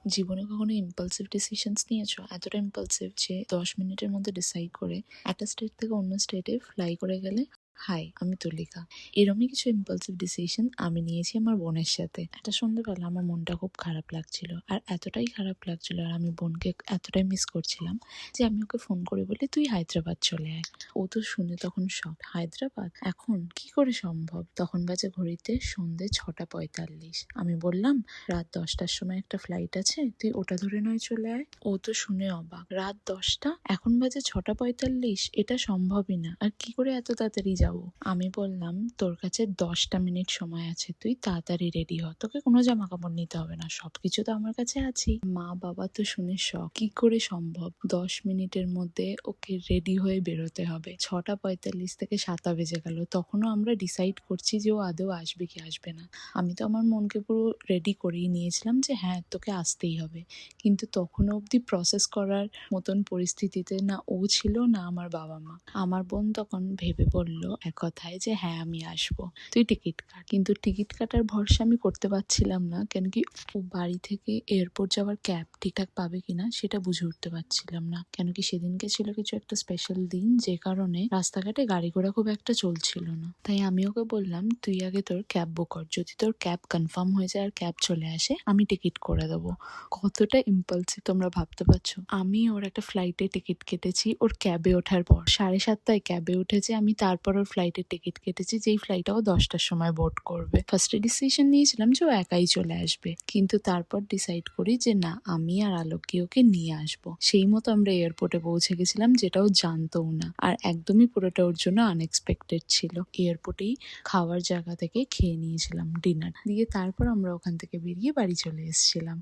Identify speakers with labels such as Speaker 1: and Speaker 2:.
Speaker 1: জীবনে কখনো impulsive decisions নিয়েছো? এতটা ইম্পালসিভ যে 10 মিনিটের মধ্যে ডিসাইড করে একটা স্টেট থেকে অন্য স্টেটে ফ্লাই করে গেলে? হাই, আমি তুলিকা। এরমই কিছু ইম্পালসিভ ডিসিশন আমি নিয়েছি আমার বোনের সাথে। একটা সন্ধ্যেবেলা আমার মনটা খুব খারাপ লাগছিল, আর এতটাই খারাপ লাগছিল আর আমি বোনকে এতটাই মিস করছিলাম যে আমি ওকে ফোন করে বলি, তুই হায়দ্রাবাদ চলে আয়। ও তো শুনে তখন শক, হায়দ্রাবাদ এখন কি করে সম্ভব? তখন বাজে ঘড়িতে সন্ধ্যে 6:45। আমি বললাম, রাত 10টার সময় একটা ফ্লাইট আছে, তুই ওটা ধরে নয় চলে আয়। ও তো শুনে অবাক, রাত 10টা, এখন বাজে 6:45, এটা সম্ভবই না, আর কি করে এত তাড়াতাড়ি যাব? আমি বললাম, তোর কাছে 10টা মিনিট সময় আছে, তুই তাড়াতাড়ি রেডি হ, তোকে কোনো জামা কাপড় নিতে হবে না, সবকিছু তো আমার কাছে আছেই। মা বাবা তো শুনে শক, কি করে সম্ভব 10 মিনিটের মধ্যে ওকে রেডি হয়ে বেরোতে হবে? 6:45 থেকে 7টা বেজে গেল, তখনও আমরা ডিসাইড করছি যে ও আদৌ আসবে কি আসবে না। আমি তো আমার মনকে পুরো রেডি করেই নিয়েছিলাম যে হ্যাঁ, তোকে আসতেই হবে, কিন্তু তখনও অবধি প্রসেস করার মতন পরিস্থিতিতে না ও ছিল, না আমার বাবা মা। আমার বোন তখন ভেবে বলল এক কথায় যে হ্যাঁ, আমি আসবো, তুই টিকিট কাট। কিন্তু টিকিট কাটার ভরসা আমি করতে পারছিলাম না, কেন কি ও বাড়ি থেকে এয়ারপোর্ট যাওয়ার ক্যাব ঠিকঠাক পাবে কিনা সেটা বুঝে উঠতে পারছিলাম না, কেন কি সেদিনকে ছিল কিছু একটা স্পেশাল দিন, যে কারণে রাস্তাঘাটে গাড়ি ঘোড়া খুব একটা চলছিল না। তাই আমি ওকে বললাম, তুই আগে তোর ক্যাব বুক কর, যদি তোর ক্যাব কনফার্ম হয়ে যায় আর ক্যাব চলে আসে, আমি টিকিট করে দেবো। কতটা ইম্পালসিভ তোমরা ভাবতে পারছো? আমি ওর একটা ফ্লাইটে টিকিট কেটেছি ওর ক্যাবে ওঠার পর, 7:30টায় ক্যাবে উঠেছে আমি, তারপর ওর ফ্লাইটের টিকিট কেটেছি, যেই ফ্লাইটটা ও 10টার সময় বোর্ড করবে। ফার্স্টে ডিসিশন নিয়েছিলাম যে ও একাই চলে আসবে, কিন্তু তারপর ডিসাইড করি যে না, আমি আর আলোককে ওকে নিয়ে আসবো। সেই মতো আমরা এয়ারপোর্টে পৌঁছে গেছিলাম, যেটা ও জানতোও না, আর একদমই পুরোটা ওর জন্য আনএক্সপেক্টেড ছিল। এয়ারপোর্টেই খাওয়ার জায়গা থেকে খেয়ে নিয়েছিলাম ডিনার দিয়ে, তারপর আমরা ওখান থেকে বেরিয়ে বাড়ি চলে এসেছিলাম।